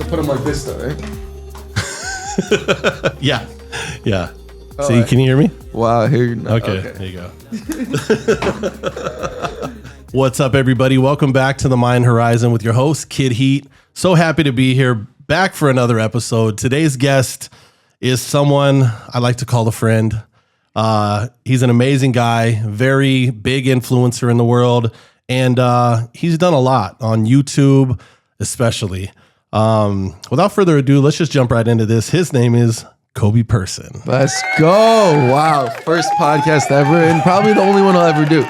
put them like this, though, right? Yeah. Oh, See, can you hear me? Wow, here you go. Okay, there you go. What's up, everybody? Welcome back to the Mind Horizon with your host, Kid Heat. So happy to be here, back for another episode. Today's guest is someone I like to call a friend. He's an amazing guy, very big influencer in the world, and he's done a lot on YouTube, especially. Without further ado, let's just jump right into this. His name is Coby Persin. Let's go. Wow. First podcast ever, and probably the only one I'll ever do.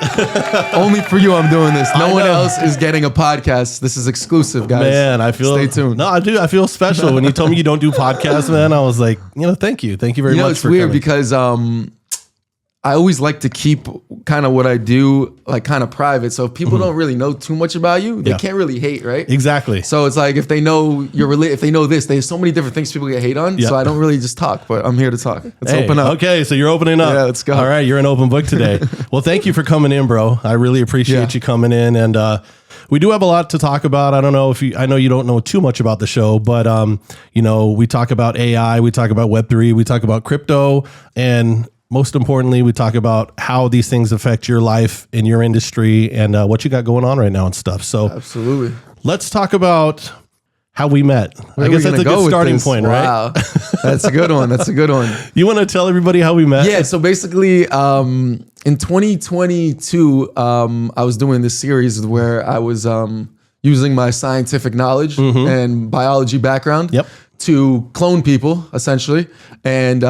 Only for you I'm doing this. No one else is getting a podcast. This is exclusive, guys. Man, I feel... Stay tuned. No, I do. I feel special. When you told me you don't do podcasts, man, I was like, thank you. Thank you very much it's for weird coming. because I always like to keep kind of what I do like kind of private. So if people don't really know too much about you, they can't really hate, right? Exactly. So it's like if they know if they know this, there's so many different things people get hate on. So I don't really just talk, but I'm here to talk. Let's open up. Okay, so you're opening up. Yeah, let's go. All right, you're an open book today. Well, thank you for coming in, bro. I really appreciate you coming in, and we do have a lot to talk about. I don't know if I know you don't know too much about the show, but we talk about AI, we talk about Web3, we talk about crypto, and most importantly, we talk about how these things affect your life in your industry and what you got going on right now and stuff. So absolutely, let's talk about how we met. I guess that's a good starting point, right? Wow, that's a good one. That's a good one. You want to tell everybody how we met? Yeah. So basically, in 2022, I was doing this series where I was using my scientific knowledge and biology background to clone people, essentially, and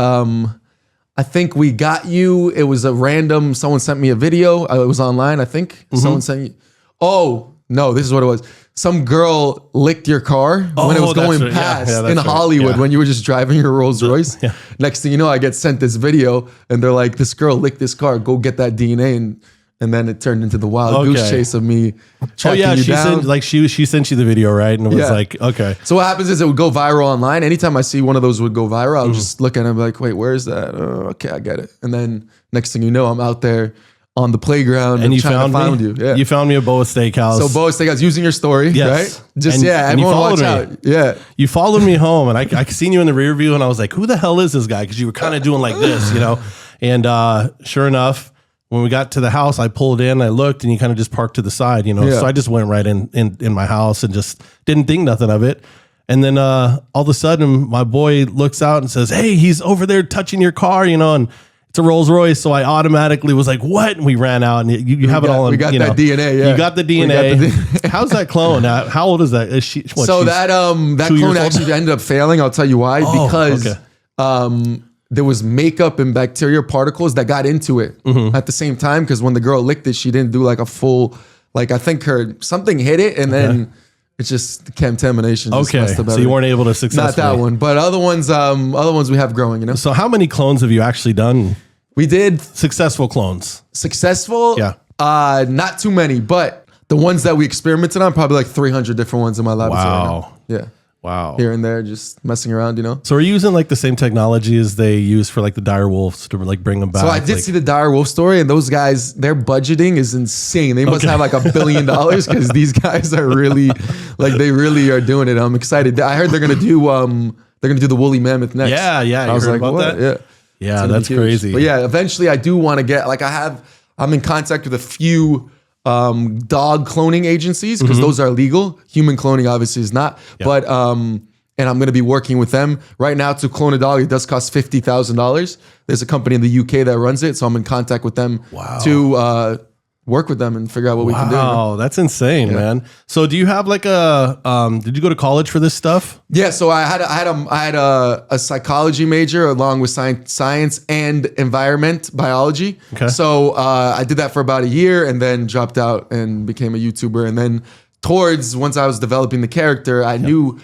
I think we got you. It was a random, someone sent me a video. It was online, I think. Someone sent you. Oh, no, this is what it was. Some girl licked your car when it was going past in Hollywood when you were just driving your Rolls Royce. Yeah. Next thing you know, I get sent this video and they're like, this girl licked this car. Go get that DNA. And then it turned into the wild goose chase of me tracking you down. She sent you the video, right? And it was like, okay. So what happens is it would go viral online. Anytime I see one of those would go viral, I'll just look at it and be like, wait, where is that? Oh, okay, I get it. And then next thing you know, I'm out there on the playground and you found you. Yeah. You found me at Boa Steakhouse. So Boa Steakhouse, using your story, right? Just and you everyone followed watch me. out. Yeah. You followed me home, and I seen you in the rear view, and I was like, who the hell is this guy? Because you were kind of doing like this, And sure enough, when we got to the house, I pulled in, I looked, and you kind of just parked to the side, So I just went right in my house and just didn't think nothing of it. And then all of a sudden, my boy looks out and says, hey, he's over there touching your car, and it's a Rolls Royce. So I automatically was like, what? And we ran out, and you have it all in. We got that DNA, You got the DNA. How's that clone? How old is that? Is she, that clone actually ended up failing. I'll tell you why. Because there was makeup and bacteria particles that got into it at the same time. Because when the girl licked it, she didn't do like a full, I think something hit it, and then it's just contamination. Okay, so you weren't able to successfully. Not that one, but other ones we have growing. So how many clones have you actually done? We did successful clones. Successful? Yeah. Not too many, but the ones that we experimented on, probably like 300 different ones in my laboratory. Wow. Yeah. Wow. Here and there, just messing around, So are you using the same technology as they use for the dire wolves to bring them back? So I did see the dire wolf story, and those guys, their budgeting is insane. They must have $1 billion because these guys are really they really are doing it. I'm excited. I heard they're gonna do the woolly mammoth next. Yeah. I was like, about what? That? Yeah, that's crazy. But yeah, eventually I do want to get I'm in contact with a few dog cloning agencies because those are legal. Human cloning obviously is not. Yep. But and I'm going to be working with them right now to clone a dog. It does cost $50,000. There's a company in the UK that runs it, so I'm in contact with them to work with them and figure out what we can do. Wow, that's insane, man. So do you have did you go to college for this stuff? Yeah, so I had a psychology major along with science and environment biology. Okay. So I did that for about a year and then dropped out and became a YouTuber. And then once I was developing the character, I knew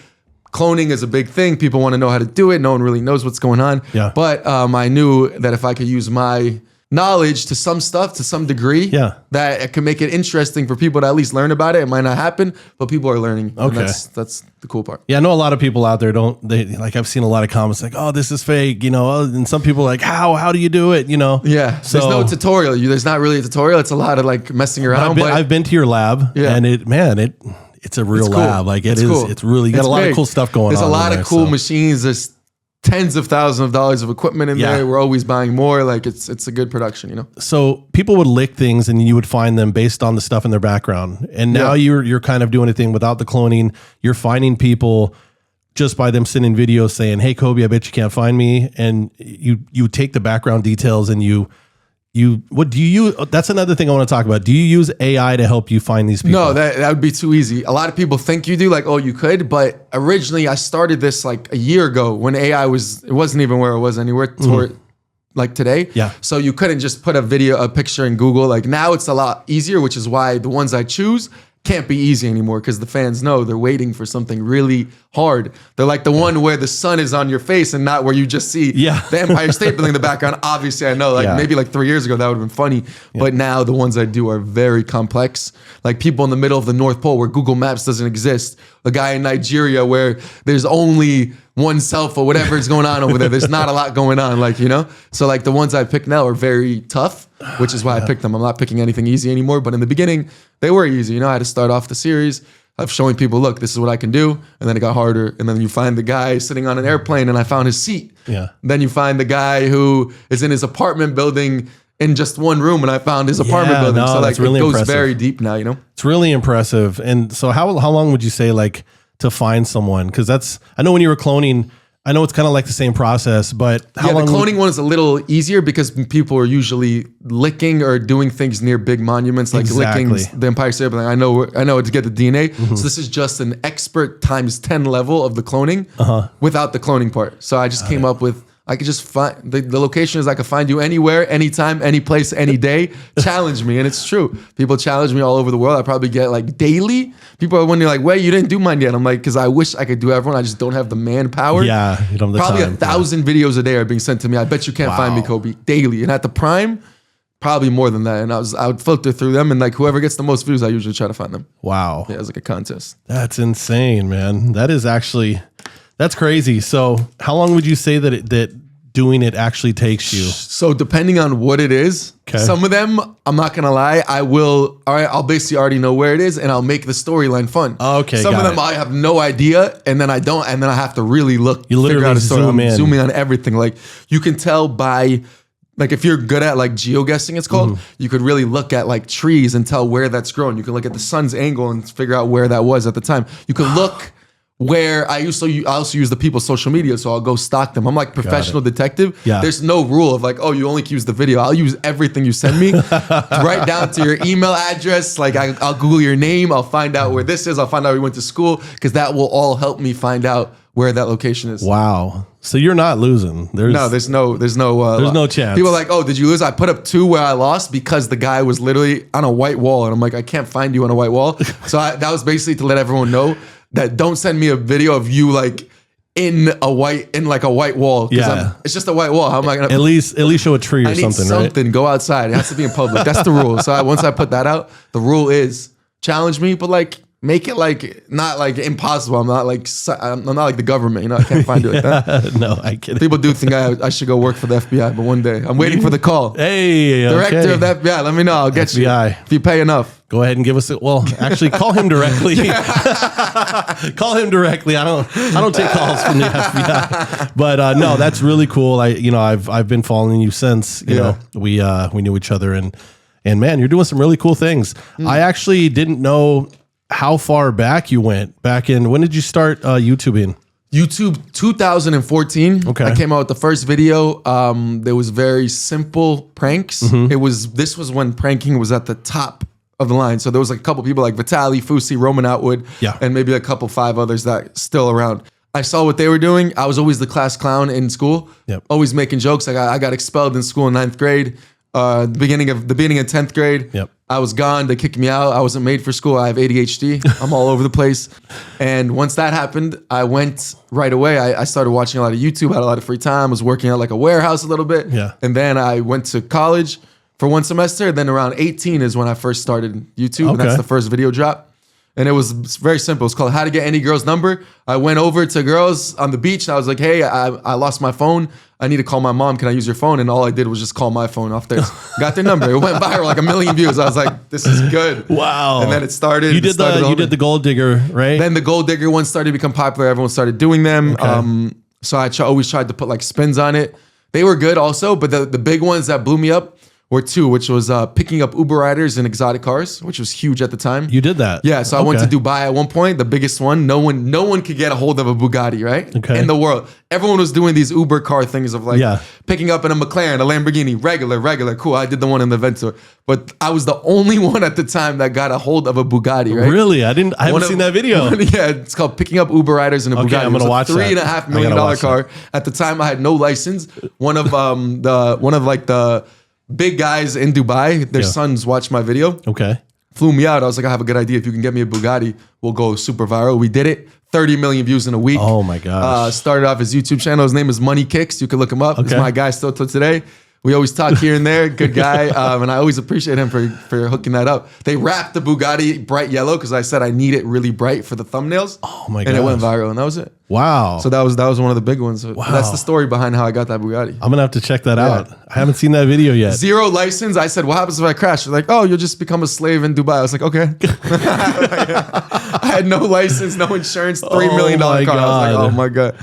cloning is a big thing. People want to know how to do it. No one really knows what's going on. Yeah. But I knew that if I could use my knowledge to some degree, that it can make it interesting for people to at least learn about it. It might not happen, but people are learning. Okay. And that's the cool part. Yeah, I know a lot of people out there I've seen a lot of comments oh, this is fake, and some people are like, how do you do it? Yeah. So, there's no tutorial. There's not really a tutorial. It's a lot of messing around. I've been to your lab and it's a real cool. lab. Like It's it is. cool. It's really got It's a lot big. of cool stuff going There's on. a lot in of there, cool so. machines. There's tens of thousands of dollars of equipment in there. We're always buying more. Like it's a good production, you know? So people would lick things and you would find them based on the stuff in their background. And now you're kind of doing a thing without the cloning. You're finding people just by them sending videos saying, "Hey, Coby, I bet you can't find me." And you take the background details and what do you use? That's another thing I want to talk about. Do you use AI to help you find these people? No, that would be too easy. A lot of people think you do, like, oh, you could, but originally I started this like a year ago when AI it wasn't even where it was anywhere toward like today. Yeah. So you couldn't just put a picture in Google. Like now it's a lot easier, which is why the ones I choose can't be easy anymore because the fans know they're waiting for something really hard. They're like the one where the sun is on your face and not where you just see the Empire State Building in the background. Obviously, I know, like maybe like 3 years ago that would have been funny, but now the ones I do are very complex. Like people in the middle of the North Pole where Google Maps doesn't exist. A guy in Nigeria where there's only one cell phone, whatever is going on over there. There's not a lot going on, like, you know? So like the ones I pick now are very tough, which is why I picked them. I'm not picking anything easy anymore, but in the beginning, they were easy. You know, I had to start off the series of showing people, look, this is what I can do. And then it got harder. And then you find the guy sitting on an airplane and I found his seat. Yeah. Then you find the guy who is in his apartment building in just one room and I found his apartment building. No, so like really it goes impressive. very deep now, you know? It's really impressive. And so how long would you say like to find someone? Because I know when you were cloning, I know it's kind of like the same process, but how long? The cloning one is a little easier because people are usually licking or doing things near big monuments, like licking the Empire State Building. I know to get the DNA. So this is just an expert times 10 level of the cloning without the cloning part. So I just came up with, I could just find, the location is I could find you anywhere, anytime, any place, any day. Challenge me. And it's true. People challenge me all over the world. I probably get like daily. People are wondering like, wait, you didn't do mine yet. I'm like, because I wish I could do everyone. I just don't have the manpower. Yeah, you don't have the probably time. 1,000 videos a day are being sent to me. I bet you can't find me, Coby, daily. And at the prime, probably more than that. And I would filter through them. And like whoever gets the most views, I usually try to find them. Wow. Yeah, it's like a contest. That's insane, man. That is actually... That's crazy. So how long would you say that doing it actually takes you? So depending on what it is, some of them, I'm not going to lie, I'll basically already know where it is and I'll make the storyline fun. Okay, some of them I have no idea and then I don't, and then I have to really look, figure out a story. I'm zooming on everything. Like you can tell by, like if you're good at like geoguessing, it's called, you could really look at like trees and tell where that's grown. You can look at the sun's angle and figure out where that was at the time. You can look where I also use the people's social media, so I'll go stalk them. I'm like professional detective. Yeah. There's no rule of like, oh, you only use the video. I'll use everything you send me, right down to your email address. Like I'll Google your name. I'll find out where this is. I'll find out where you went to school because that will all help me find out where that location is. Wow. So you're not losing. There's no chance. People are like, oh, did you lose? I put up 2 where I lost because the guy was literally on a white wall, and I'm like, I can't find you on a white wall. So that was basically to let everyone know that don't send me a video of you like in like a white wall. Yeah. It's just a white wall. How am I gonna at least show a tree or something? Right? Go outside. It has to be in public. That's the rule. So once I put that out, the rule is challenge me, but like make it like not like impossible. I'm not like the government. You know, I can't find it like that. No, I get it. People do think I should go work for the FBI, but one day I'm waiting for the call. Hey, Director of the FBI, let me know. I'll get FBI. you if you pay enough. Go ahead and give us it. Well, actually, call him directly. Call him directly. I don't take calls from the FBI. But no, that's really cool. I've been following you since you know we knew each other, and man, you're doing some really cool things. I actually didn't know how far back you went. Back in, when did you start YouTubing? YouTube 2014. Okay. I came out with the first video. There was very simple pranks. This was when pranking was at the top of the line. So there was like a couple people like Vitaly, Fusi, Roman Outwood, and maybe a couple 5 others that still around. I saw what they were doing. I was always the class clown in school, always making jokes. I got expelled in school in 9th grade. The beginning of 10th grade. I was gone. They kicked me out. I wasn't made for school. I have ADHD. I'm all over the place. And once that happened, I went right away. I started watching a lot of YouTube. I had a lot of free time. I was working at like a warehouse a little bit. And then I went to college for 1 semester. Then around 18 is when I first started YouTube. And that's the first video drop. And it was very simple. It's called How to Get Any Girl's Number. I went over to girls on the beach and I was like, hey, I lost my phone. I need to call my mom. Can I use your phone? And all I did was just call my phone off theirs. Got their number. It went viral, like 1 million views. I was like, this is good. Wow. And then it started. You did the gold digger, right? Then the gold digger ones started to become popular. Everyone started doing them. Okay. So I always tried to put like spins on it. They were good also, but the big ones that blew me up were two, which was picking up Uber riders in exotic cars, which was huge at the time. You did that? Yeah, so I went to Dubai at one point, the biggest one. No one could get a hold of a Bugatti, right? Okay. In the world. Everyone was doing these Uber car things of like picking up in a McLaren, a Lamborghini, regular, cool. I did the one in the Vento. But I was the only one at the time that got a hold of a Bugatti, right? Really? I haven't seen that video. Yeah, it's called Picking Up Uber Riders in a Bugatti. Okay, I'm gonna watch that. $3.5 million car. At the time, I had no license. One of the big guys in Dubai, their sons watched my video. Okay. Flew me out. I was like, I have a good idea. If you can get me a Bugatti, we'll go super viral. We did it. 30 million views in a week. Oh my gosh. Started off his YouTube channel. His name is Money Kicks. You can look him up. He's my guy still till today. We always talk here and there. Good guy. And I always appreciate him for hooking that up. They wrapped the Bugatti bright yellow because I said I need it really bright for the thumbnails. Oh my god! And it went viral, and that was it. Wow. So that was one of the big ones. Wow. That's the story behind how I got that Bugatti. I'm gonna have to check that out. I haven't seen that video yet. Zero license. I said, what happens if I crash? They're like, oh, you'll just become a slave in Dubai. I was like, okay. I had no license, no insurance, $3 million car. I was like, oh my god.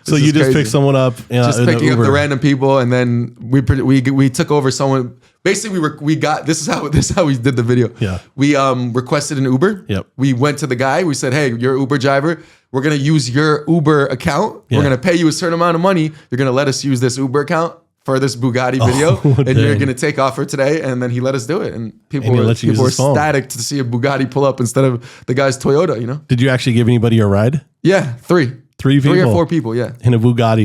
So you just picked someone up, just picking up the random people, and then we took over someone. Basically, this is how we did the video. Yeah, we requested an Uber. Yep. We went to the guy. We said, hey, you're an Uber driver. We're gonna use your Uber account. Yeah. We're gonna pay you a certain amount of money. You're gonna let us use this Uber account for this Bugatti video, and you're gonna take off for today. And then he let us do it, and people were ecstatic to see a Bugatti pull up instead of the guy's Toyota. You know? Did you actually give anybody a ride? Yeah, three people. 3 or 4 people, yeah. In a Bugatti.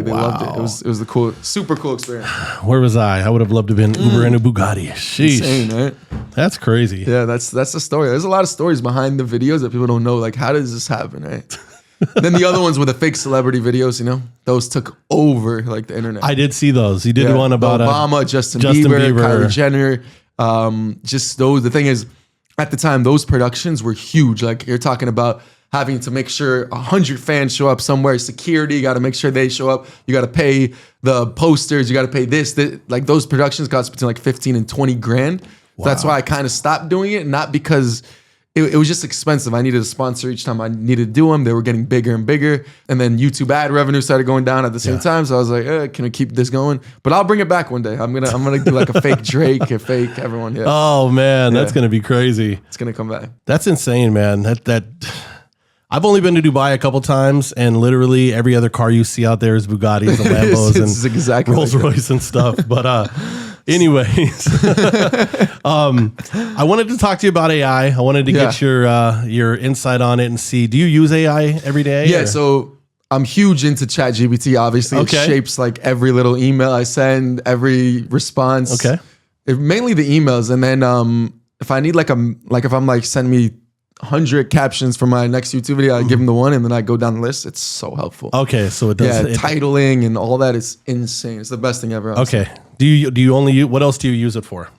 They loved it. It was the super cool experience. Where was I? I would have loved to have been Uber in a Bugatti. Sheesh. Insane, right? That's crazy. Yeah, that's the story. There's a lot of stories behind the videos that people don't know. Like, how does this happen, right? Then the other ones were the fake celebrity videos, you know? Those took over like the internet. I did see those. You did one about Obama, Justin Bieber, Kylie Jenner. Just those. The thing is, at the time, those productions were huge. Like, you're talking about having to make sure 100 fans show up somewhere. Security, you got to make sure they show up. You got to pay the posters. You got to pay this. Like, those productions cost between like 15 and 20 grand. Wow. So that's why I kind of stopped doing it. Not because it was just expensive. I needed a sponsor each time I needed to do them. They were getting bigger and bigger. And then YouTube ad revenue started going down at the same time. So I was like, can I keep this going? But I'll bring it back one day. I'm gonna do like a fake Drake, a fake everyone. Yeah. Oh man, that's gonna be crazy. It's gonna come back. That's insane, man. That I've only been to Dubai a couple times, and literally every other car you see out there is Bugattis and Lambos and exactly Rolls Royce and stuff. But anyways, I wanted to talk to you about AI. I wanted to get your insight on it and see, do you use AI every day? Yeah, so I'm huge into ChatGPT, obviously. It shapes like every little email I send, every response. Okay. Mainly the emails. And then if I need if I'm like send me 100 captions for my next YouTube video, I give them the one, and then I go down the list. It's so helpful. Okay, so it does. Yeah, titling and all that is insane. It's the best thing ever. Okay. Do you only use, what else do you use it for?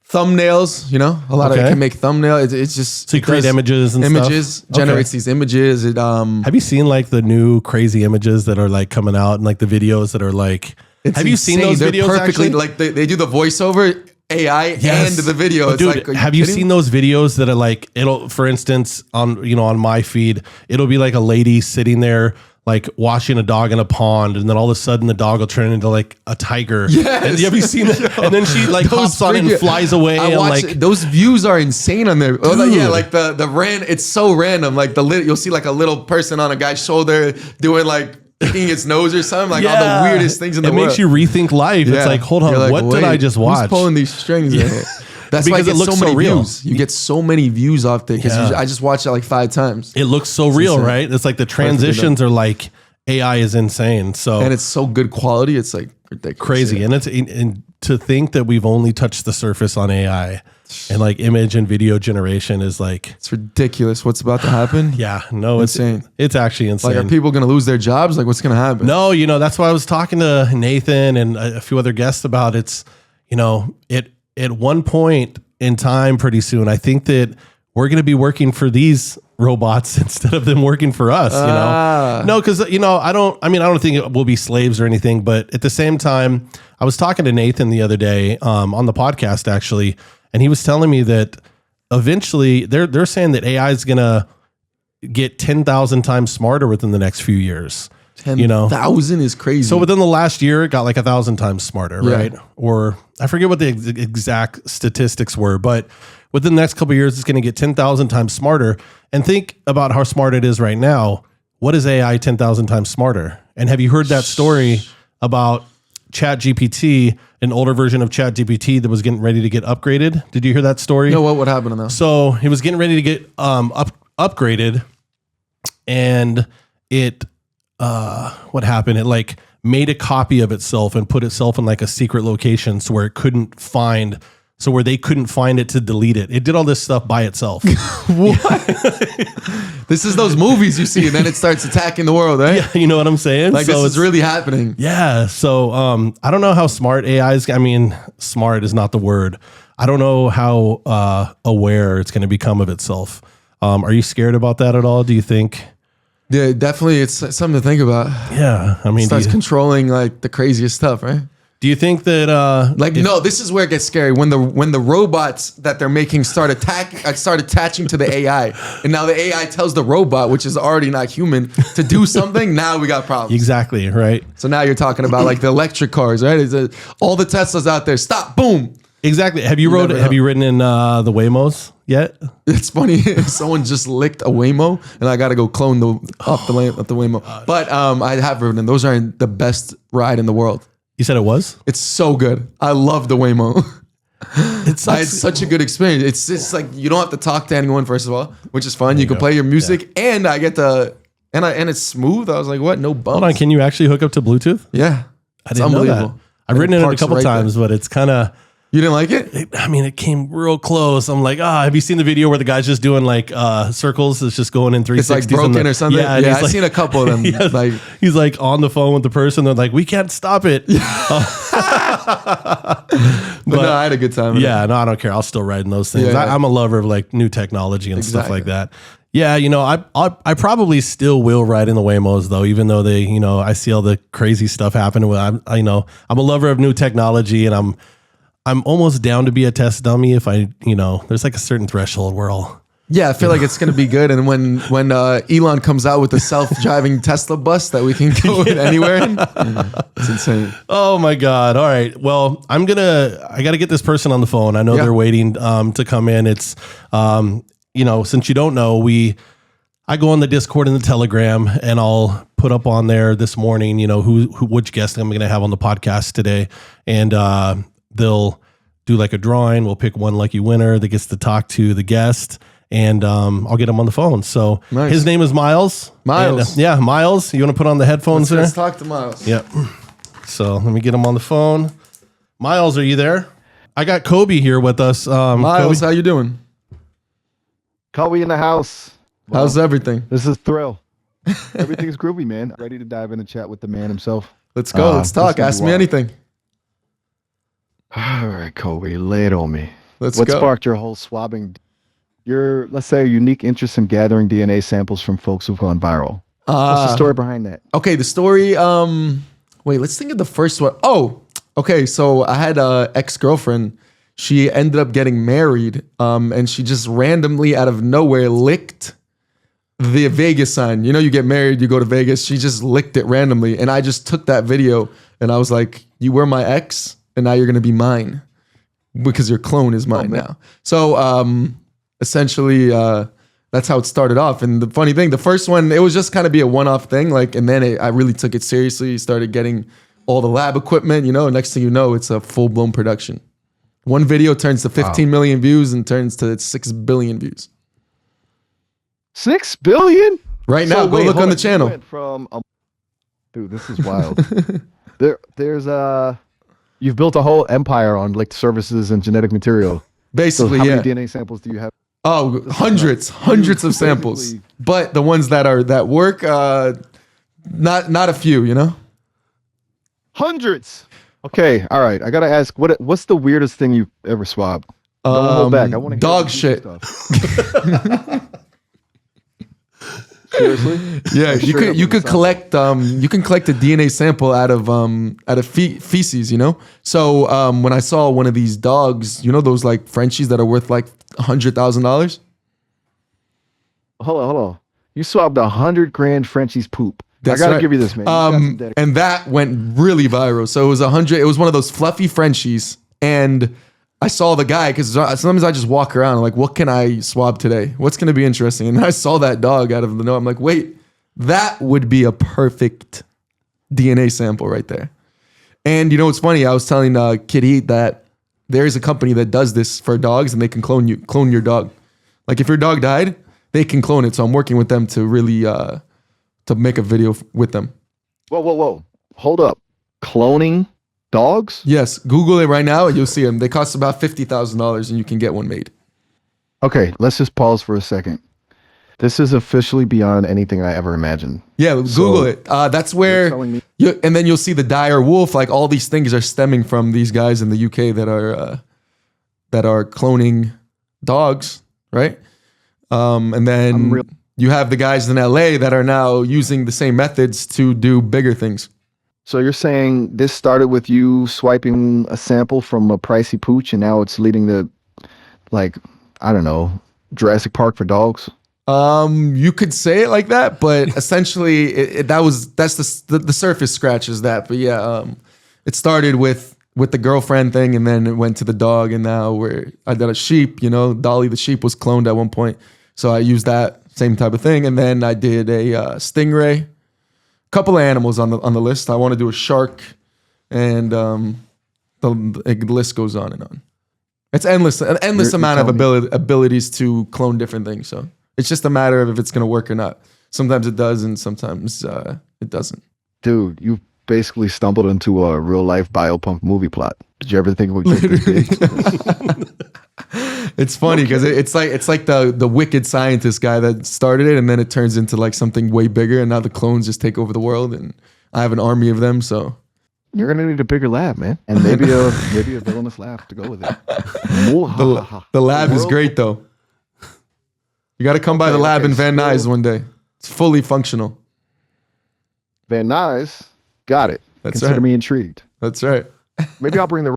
Thumbnails, you know, a lot of it can make thumbnail. It's just so you create images and stuff? Generates these images. It have you seen like the new crazy images that are like coming out and like the videos that are like? Have you seen those videos? They're perfectly like they do the voiceover AI and the video. Dude, it's like, have you seen those videos that are like, it'll, for instance, on my feed, it'll be like a lady sitting there like washing a dog in a pond, and then all of a sudden the dog will turn into like a tiger. Yes. And have you seen that? And then she like hops on it and flies away. Those views are insane on there. Oh, yeah, like the it's so random. Like you'll see like a little person on a guy's shoulder doing like picking its nose or something, like all the weirdest things in the world. It makes you rethink life. It's like, hold on, like, what did I just watch? Who's pulling these strings in here? That's why it looks so many views. You get so many views off there because I just watched it like 5 times. It looks so real, right? It's like the transitions are like, AI is insane. And it's so good quality. It's like ridiculous. Crazy. And to think that we've only touched the surface on AI and like image and video generation is like, it's ridiculous what's about to happen. Yeah, no, insane. It's actually insane. Like, are people going to lose their jobs? Like, what's going to happen? No, that's why I was talking to Nathan and a few other guests about at one point in time pretty soon, I think that we're going to be working for these robots instead of them working for us, you know? No, because, I don't think it will be slaves or anything, but at the same time, I was talking to Nathan the other day on the podcast, actually, and he was telling me that eventually they're saying that AI is going to get 10,000 times smarter within the next few years. 10,000 is crazy. So within the last year, it got like 1,000 times smarter, right? Or I forget what the exact statistics were, but within the next couple of years, it's going to get 10,000 times smarter. And think about how smart it is right now. What is AI 10,000 times smarter? And have you heard that story about ChatGPT, an older version of ChatGPT that was getting ready to get upgraded? Did you hear that story? No, what happened to that? So it was getting ready to get upgraded, and it what happened? It like made a copy of itself and put itself in like a secret location so where where they couldn't find it to delete it. It did all this stuff by itself. What? This is those movies you see, and then it starts attacking the world, right? Yeah, you know what I'm saying? Like, so this is really happening. Yeah. So I don't know how smart AI is. I mean, smart is not the word. I don't know how aware it's going to become of itself. Are you scared about that at all? Do you think? Yeah, definitely. It's something to think about. Yeah. I mean, it starts controlling like the craziest stuff, right? Do you think that no, this is where it gets scary when the robots that they're making start attaching to the AI, and now the AI tells the robot, which is already not human, to do something. Now we got problems. Exactly, right? So now you're talking about like the electric cars, right? All the Teslas out there, stop, boom. Exactly. Have you written in the Waymos yet? It's funny. Someone just licked a Waymo, and I got to go clone the Waymo. But I have written, and those are the best ride in the world. You said it was? It's so good. I love the Waymo. I had such a good experience. It's just like you don't have to talk to anyone, first of all, which is fun. You can play your music, and I get to, and it's smooth. I was like, what? No bumps. Hold on, can you actually hook up to Bluetooth? Yeah. I didn't know that. I've written it a couple times, but it's kind of... You didn't like it? It came real close. I'm like, have you seen the video where the guy's just doing like circles? It's just going in 360s. It's like broken or something? Yeah, I've seen a couple of them. He's like on the phone with the person. They're like, we can't stop it. But no, I had a good time. Yeah, no, I don't care. I'll still ride in those things. Yeah. I'm a lover of like new technology and stuff like that. Yeah, I probably still will ride in the Waymos though, even though they, I see all the crazy stuff happening. I'm a lover of new technology, and I'm almost down to be a test dummy if there's like a certain threshold where I feel like it's going to be good. And when Elon comes out with the self-driving Tesla bus that we can go anywhere in, it's insane. Oh my God. All right. Well, I got to get this person on the phone. I know they're waiting to come in. It's, since you don't know, I go on the Discord and the Telegram, and I'll put up on there this morning, which guest I'm going to have on the podcast today. And, they'll do like a drawing. We'll pick one lucky winner that gets to talk to the guest, and I'll get him on the phone. So His name is Miles. Miles. And, Miles. You want to put on the headphones there? Let's talk to Miles. Yep. So let me get him on the phone. Miles, are you there? I got Coby here with us. Miles, Coby. how you doing? Coby in the house. Well, how's everything? This is Thrill. Everything's groovy, man. Ready to dive in and chat with the man himself. Let's go. Let's talk. Ask me anything. All right, Coby, lay it on me. What sparked your whole swabbing? Your, let's say, unique interest in gathering DNA samples from folks who've gone viral. What's the story behind that? Okay, the story. Wait, let's think of the first one. Oh, okay. So I had a ex-girlfriend. She ended up getting married, and she just randomly out of nowhere licked the Vegas sign. You get married, you go to Vegas. She just licked it randomly, and I just took that video, and I was like, "You were my ex, and now you're gonna be mine because your clone is mine now." So essentially, that's how it started off. And the funny thing, the first one, it was just kind of be a one-off thing, and then I really took it seriously. Started getting all the lab equipment. Next thing you know, it's a full-blown production. One video turns to 15 million views and turns to 6 billion views. 6 billion? Right now, go look on the channel. Dude, this is wild. There's you've built a whole empire on licked services and genetic material. Basically, so how many DNA samples do you have? Oh, hundreds of samples. But the ones that work, not a few, Hundreds. Okay, all right. I gotta ask, what's the weirdest thing you've ever swabbed? Don't hold back. I want to dog shit. Stuff. Seriously? Yeah, you could collect you can collect a DNA sample out of feces, you know. So when I saw one of these dogs, you know those like Frenchies that are worth like $100,000. Hold on. You swabbed 100 grand Frenchie's poop. That's I gotta right. give you this, man. And that went really viral. So it was 100. It was one of those fluffy Frenchies, and I saw the guy because sometimes I just walk around I'm like, what can I swab today? What's going to be interesting? And I saw that dog out of the no. I'm like, wait, that would be a perfect DNA sample right there. And you know what's funny? I was telling Kid Heat that there is a company that does this for dogs, and they can clone your dog. Like if your dog died, they can clone it. So I'm working with them to really to make a video with them. Whoa. Hold up. Cloning dogs? Yes, Google it right now and you'll see them. They cost about $50,000 and you can get one made. Okay, let's just pause for a second. This is officially beyond anything I ever imagined. Yeah, Google it. That's where, and then you'll see the dire wolf. Like all these things are stemming from these guys in the UK that are cloning dogs, right? And then you have the guys in LA that are now using the same methods to do bigger things. So you're saying this started with you swiping a sample from a pricey pooch, and now it's leading to, like, I don't know, Jurassic Park for dogs? You could say it like that, but essentially that's the surface scratches that. But yeah, it started with the girlfriend thing, and then it went to the dog, and now I did a sheep. You know, Dolly the sheep was cloned at one point, so I used that same type of thing, and then I did a stingray. Couple of animals on the list. I want to do a shark, and the list goes on and on. It's an endless amount of abilities to clone different things. So it's just a matter of if it's going to work or not. Sometimes it does, and sometimes it doesn't. Dude, you basically stumbled into a real life biopunk movie plot. Did you ever think we could get this big? It's funny because it's like the wicked scientist guy that started it, and then it turns into like something way bigger, and now the clones just take over the world, and I have an army of them. So you're gonna need a bigger lab, man, and maybe a villainous lab to go with it. The lab is great though. You got to come by the lab in Van Nuys one day. It's fully functional. Van Nuys, got it. Consider me intrigued. That's right. Maybe I'll bring the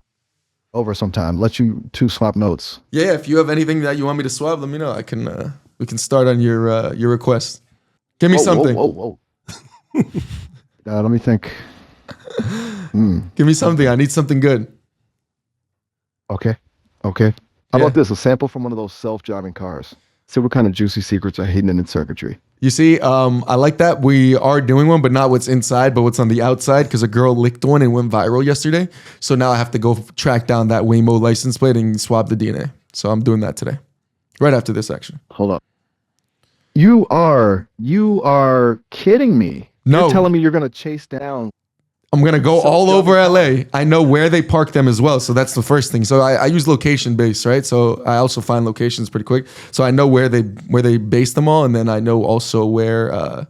over sometime. Let you two swap notes. Yeah, if you have anything that you want me to swap, let me know. I can. We can start on your request. Give me something. Whoa. Let me think. Give me something. I need something good. Okay. How about this? A sample from one of those self-driving cars. See what kind of juicy secrets are hidden in its circuitry. You see, I like that. We are doing one, but not what's inside, but what's on the outside, because a girl licked one and went viral yesterday. So now I have to go track down that Waymo license plate and swab the DNA. So I'm doing that today. Right after this, actually. Hold up. You are kidding me. No. You're telling me you're going to chase down. I'm going to go all over LA. I know where they park them as well. So that's the first thing. So I use location based, right? So I also find locations pretty quick. So I know where they base them all. And then I know also where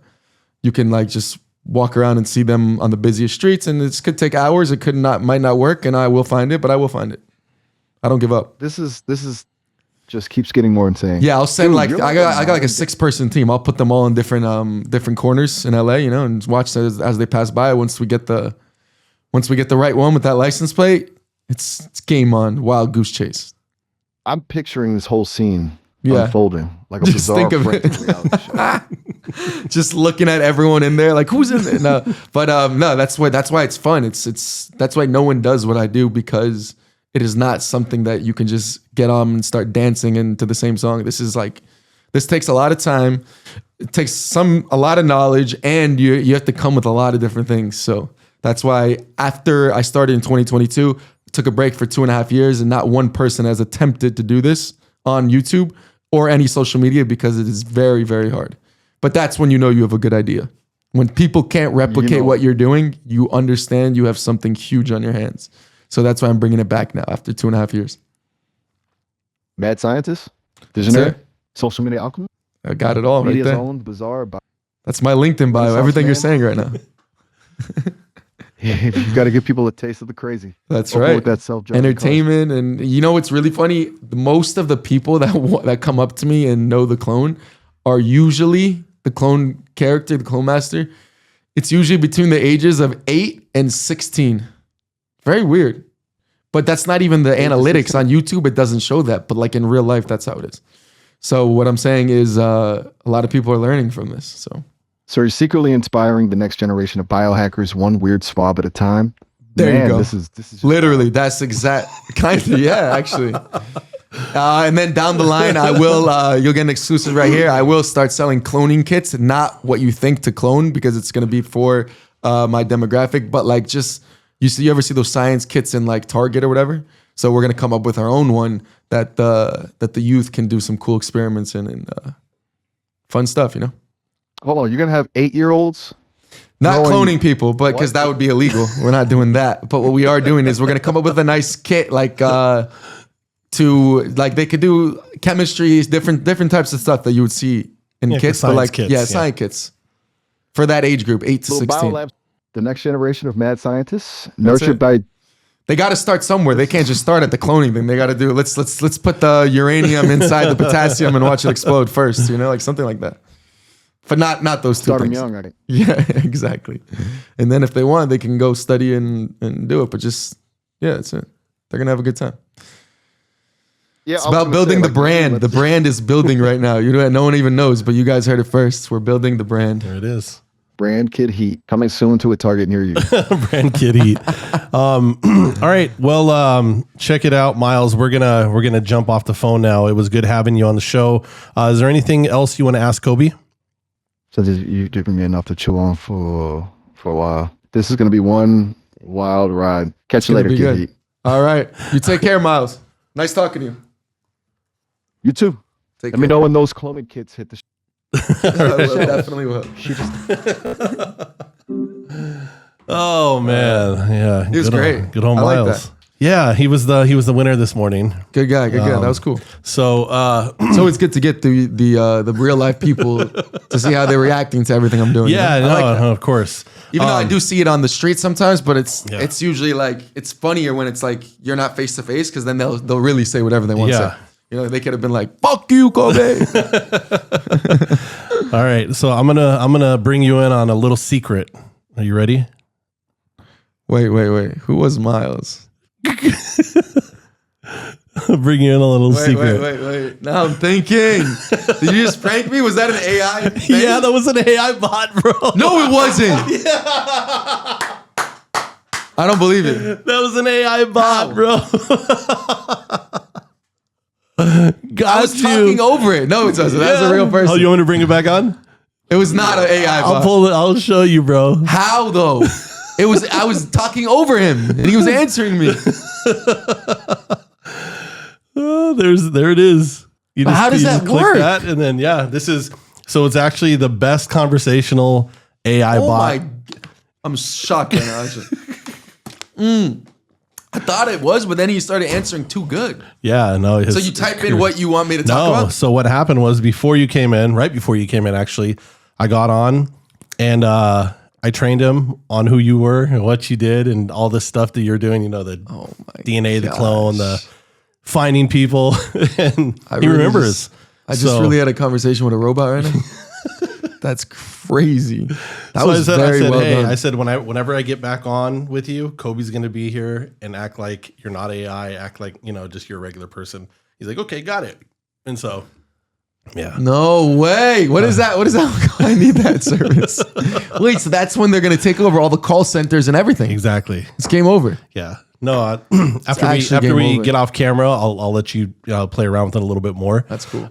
you can like just walk around and see them on the busiest streets. And this could take hours. It might not work, and I will find it, but I will find it. I don't give up. This is just keeps getting more insane. Yeah, I'll send I got like a 6-person team. I'll put them all in different corners in LA, you know, and watch as they pass by. Once we get the right one with that license plate, it's game on. Wild goose chase. I'm picturing this whole scene unfolding like a bizarre reality show. Just looking at everyone in there, like who's in there? No, but no, that's why it's fun. That's why no one does what I do, because it is not something that you can just get on and start dancing into the same song. This takes a lot of time. It takes a lot of knowledge, and you have to come with a lot of different things. So that's why after I started in 2022, took a break for 2.5 years, and not one person has attempted to do this on YouTube or any social media, because it is very, very hard. But that's when you know you have a good idea. When people can't replicate what you're doing, you understand you have something huge on your hands. So that's why I'm bringing it back now after 2.5 years. Mad scientist, visionary, social media alchemist. I got it all right there. Owned, bizarre. That's my LinkedIn bio. Everything you're saying right now. You got to give people a taste of the crazy. That's Open right. with that self-judgment Entertainment, and you know what's really funny? Most of the people that come up to me and know the clone are usually the clone character, the clone master. It's usually between the ages of 8 and 16. Very weird. But that's not even the analytics on YouTube. It doesn't show that. But like in real life, that's how it is. So what I'm saying is a lot of people are learning from this. So you're secretly inspiring the next generation of biohackers, one weird swab at a time. There you go. This is literally that's exact kind of actually. And then down the line, I will. You'll get an exclusive right here. I will start selling cloning kits, not what you think to clone, because it's going to be for my demographic, but like just you ever see those science kits in like Target or whatever? So we're going to come up with our own one that the youth can do some cool experiments in and fun stuff, you know. Hold on, you're gonna have 8-year-olds? Not cloning people, but because that would be illegal. We're not doing that. But what we are doing is we're gonna come up with a nice kit, like to like they could do chemistry, different types of stuff that you would see in kits, but like science kits for that age group, 8 to 16. Biolabs, the next generation of mad scientists, nurtured by. They got to start somewhere. They can't just start at the cloning thing. They got to do let's put the uranium inside the potassium and watch it explode first. You know, like something like that. But not those two Start them things. young, I think. Yeah, exactly. And then if they want, they can go study and do it. But just that's it. They're gonna have a good time. Yeah, it's about building the brand. The brand is building right now. You know, no one even knows, but you guys heard it first. We're building the brand. There it is. Brand Kid Heat coming soon to a Target near you. Brand Kid Heat. All right. Well, check it out, Miles. We're gonna jump off the phone now. It was good having you on the show. Is there anything else you want to ask Coby? So you've given me enough to chew on for a while. This is gonna be one wild ride. Catch you later, Kid Heat. All right. You take care, Miles. Nice talking to you. You too. Let me know when those cloning kits hit the. Definitely will. Oh man, yeah, he was great. Good old Miles. Like yeah, he was the winner this morning. Good guy. That was cool. So it's always good to get the real life people to see how they're reacting to everything I'm doing. Yeah, you know? like of course. Even though I do see it on the street sometimes, but it's usually like it's funnier when it's like you're not face to face, because then they'll really say whatever they want to say. You know, they could have been like, "Fuck you, Coby." All right, so I'm gonna bring you in on a little secret. Are you ready? Wait. Who was Miles? I'll bring you in a little secret. Wait. Now I'm thinking. Did you just prank me? Was that an AI thing? Yeah, that was an AI bot, bro. No, it wasn't. Yeah. I don't believe it. That was an AI bot, bro. I was talking over it. No, it doesn't. That's a real person. Oh, you want me to bring it back on? It was not an AI bot. I'll pull it. I'll show you, bro. How though? I was talking over him and he was answering me. Oh, there it is. How does that work? That and then so it's actually the best conversational AI bot. I'm shocked right now. I thought it was, but then he started answering too good. Yeah, no. So you type in what you want me to talk about? So what happened was right before you came in, actually, I got on and I trained him on who you were and what you did and all the stuff that you're doing, you know, the DNA, the clone, the finding people. And he remembers. I just really had a conversation with a robot right now. That's crazy. I said, whenever I get back on with you, Coby's going to be here and act like you're not AI, act like, you know, just you're a regular person. He's like, okay, got it. And so, yeah. No way. What is that? I need that service. Wait, so that's when they're going to take over all the call centers and everything. Exactly. It's game over. Yeah. No, after we get off camera, I'll let you play around with it a little bit more. That's cool.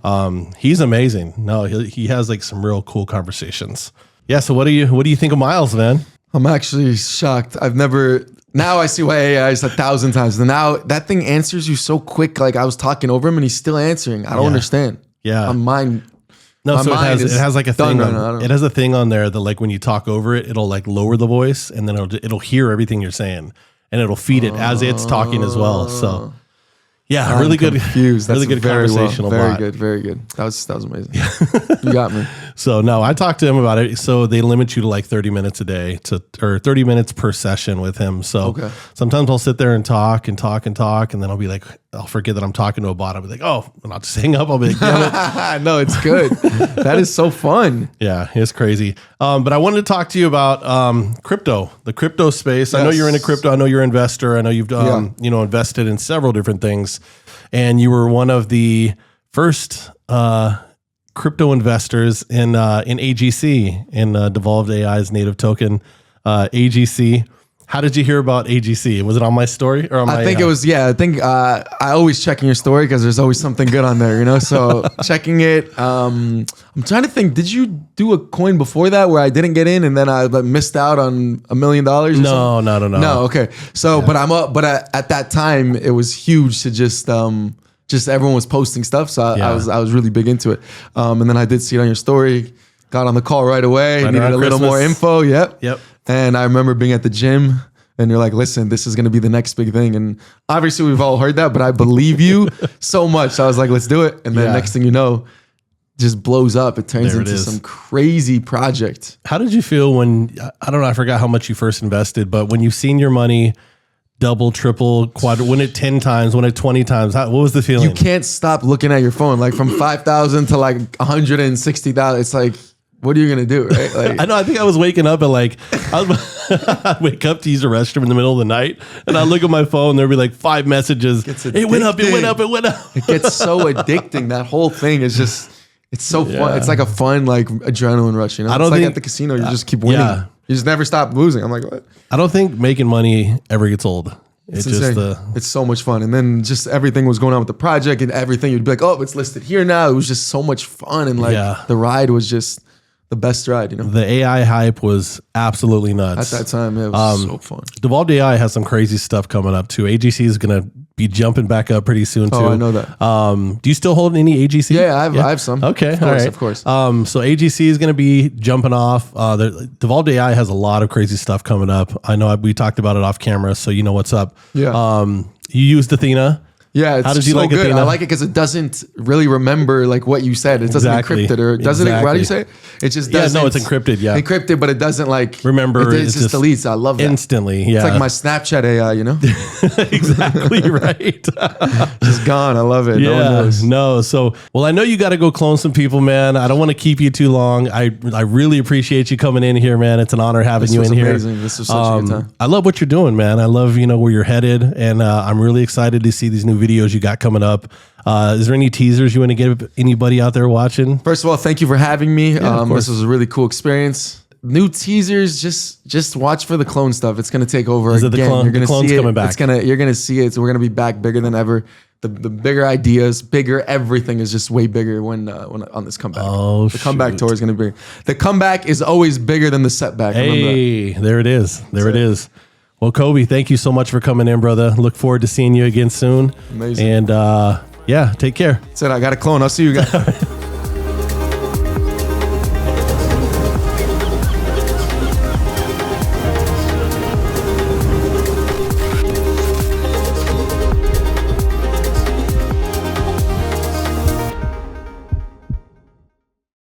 He's amazing. No, he has like some real cool conversations. Yeah. So what do you think of Miles, man? I'm actually shocked. Now I see why AI is 1,000 times. And now that thing answers you so quick. Like I was talking over him and he's still answering. I don't understand. Yeah. No, so it has like a thing. It has a thing on there that like when you talk over it, it'll like lower the voice and then it'll hear everything you're saying. And it'll feed it as it's talking as well. So, yeah, really good. Confused. Really good conversational. Very good. That was amazing. You got me. So no, I talked to him about it. So they limit you to like 30 minutes a day or 30 minutes per session with him. So sometimes I'll sit there and talk. And then I'll be like, I'll forget that I'm talking to a bot. I'll be like, oh, and I'll just hang up. I'll be like, damn it. No, it's good. That is so fun. Yeah, it's crazy. But I wanted to talk to you about crypto, the crypto space. Yes. I know you're into crypto. I know you're an investor. I know you've invested in several different things. And you were one of the first crypto investors in AGC, in Devolved AI's native token, AGC. How did you hear about AGC? Was it on my story or on my? I think it was. Yeah, I think I always checking your story because there's always something good on there, you know. So checking it. I'm trying to think. Did you do a coin before that where I didn't get in and then I missed out on $1 million? No. No. Okay. So, but at that time it was huge to just everyone was posting stuff. So I was really big into it. And then I did see it on your story. Got on the call right away. Needed a little more info. Yep. And I remember being at the gym and you're like, listen, this is going to be the next big thing. And obviously we've all heard that, but I believe you so much. So I was like, let's do it. And then next thing you know, just blows up. It turns into some crazy project. How did you feel when, I don't know, I forgot how much you first invested, but when you've seen your money double, triple, win it 10 times, win it 20 times, what was the feeling? You can't stop looking at your phone. Like from 5,000 to like 160,000. It's like, what are you gonna do, right? Like, I know. I think I was waking up at like I'd wake up to use the restroom in the middle of the night, and I look at my phone. There'd be like 5 messages. It went up. It went up. It went up. It gets so addicting. That whole thing is just. It's so fun. It's like a fun like adrenaline rush. You know, it's like at the casino. You just keep winning. Yeah. You just never stop losing. I'm like, what? I don't think making money ever gets old. It's just it's so much fun. And then just everything was going on with the project and everything. You'd be like, oh, it's listed here now. It was just so much fun, and like the ride was just. The best ride, you know. The AI hype was absolutely nuts at that time. It was so fun. Devolved AI has some crazy stuff coming up too. AGC is going to be jumping back up pretty soon too. Oh, I know that. Do you still hold any AGC? Yeah, I have some. Okay, of course. So AGC is going to be jumping off. Devolved AI has a lot of crazy stuff coming up. I know we talked about it off camera, so you know what's up. Yeah. You used Athena. Yeah, it's how did you so like good. Athena? I like it because it doesn't really remember like what you said. It doesn't encrypt it, or doesn't it? Why do you say it? It just doesn't. Yeah, no, it's encrypted. Yeah, encrypted, but it doesn't like remember. It just deletes. I love that instantly. Yeah, it's like my Snapchat AI. You know, exactly right. Just gone. I love it. Yeah, no one knows. No. So, well, I know you got to go clone some people, man. I don't want to keep you too long. I really appreciate you coming in here, man. It's an honor having you in here. This was such a good time. I love what you're doing, man. I love where you're headed, and I'm really excited to see these new videos you got coming up. Is there any teasers you want to give anybody out there watching? First of all, thank you for having me. This was a really cool experience. New teasers, just watch for the clone stuff. It's gonna take over again. You're gonna see it. Coming back. You're gonna see it. So we're gonna be back bigger than ever. The bigger ideas, bigger everything is just way bigger when on this comeback. Oh, the comeback tour is gonna be. The comeback is always bigger than the setback. Hey, there it is. There it is. Well, Coby, thank you so much for coming in, brother. Look forward to seeing you again soon. Amazing. And take care. Said I got a clone. I'll see you guys.